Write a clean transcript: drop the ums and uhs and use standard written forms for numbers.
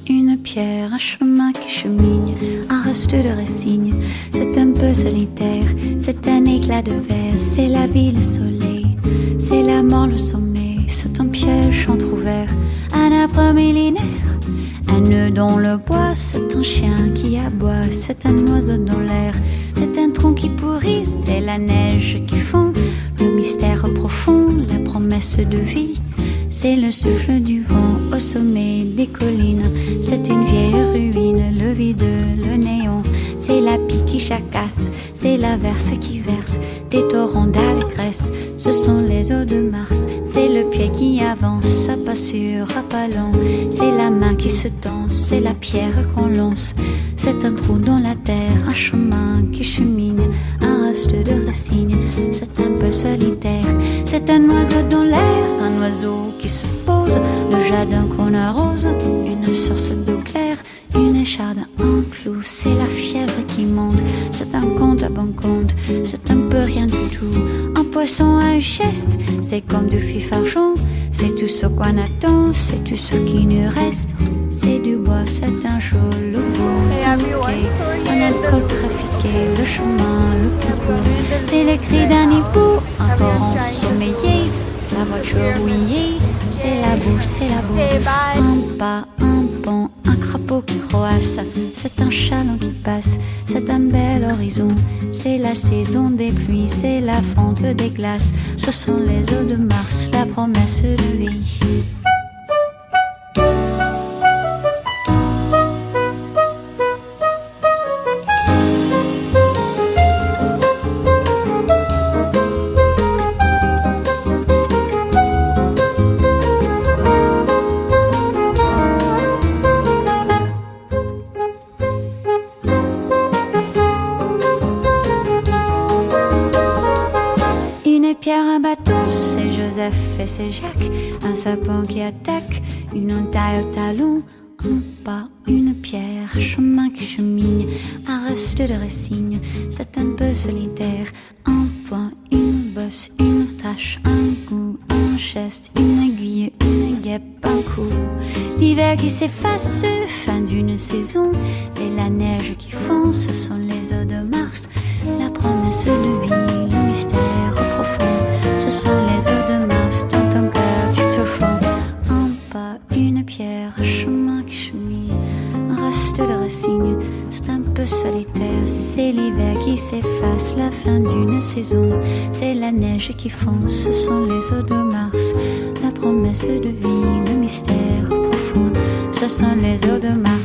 Une pierre, un chemin qui chemine, un reste de résigne. C'est un peu solitaire, c'est un éclat de verre, c'est la vie, le soleil, c'est la mort, le sommet. C'est un piège entrouvert, un arbre millénaire, un nœud dans le bois. C'est un chien qui aboie, c'est un oiseau dans l'air, c'est un tronc qui pourrit, c'est la neige qui fond. Le mystère profond, la promesse de vie, c'est le souffle du vent au sommet des collines. C'est une vieille ruine, le vide, le néant. C'est la pie qui jacasse, c'est l'averse qui verse des torrents d'allégresse. Ce sont les eaux de Mars, c'est le pied qui avance à pas sûr, à pas lent. C'est la main qui se tend, c'est la pierre qu'on lance. C'est un trou dans la terre, un chemin qui chemine, un reste de racines. C'est un peu solitaire, c'est un oiseau dans l'air, un oiseau qui se pose, le jardin qu'on arrose, une source d'eau claire, une écharde, un clou. C'est la fièvre qui monte, c'est un compte à bon compte, c'est un peu rien du tout. Un poisson à un geste, c'est comme du fifarchon. C'est tout ce qu'on attend, c'est tout ce qui nous reste. C'est du bois, c'est un joli un alcool trafiqué, le chemin le plus court. C'est les cris d'un hibou, un torrent sommeillé, la voiture rouillée. C'est la boue, c'est la boue. Un pas, un pont, un crapaud qui croasse. C'est un chaland qui passe, c'est un bel horizon. C'est la saison des pluies, c'est la fonte des glaces. Ce sont les eaux de Mars, la promesse de vie. Et c'est Jacques, un sapin qui attaque, une entaille au talon, un pas, une pierre, chemin qui chemine, un reste de résigne. C'est un peu solitaire, un point, une bosse, une tache, un goût, un geste, une aiguille, une guêpe, un coup. L'hiver qui s'efface, fin d'une saison, c'est la neige qui fond, ce sont les eaux de Mars, la promesse de vie, le mystère profond. Ce sont les eaux de Mars, dans ton cœur tu te fonds. Un pas, une pierre, un chemin qui chemine, un reste de racine. C'est un peu solitaire, c'est l'hiver qui s'efface, la fin d'une saison. C'est la neige qui fond, ce sont les eaux de Mars, la promesse de vie, le mystère profond. Ce sont les eaux de Mars.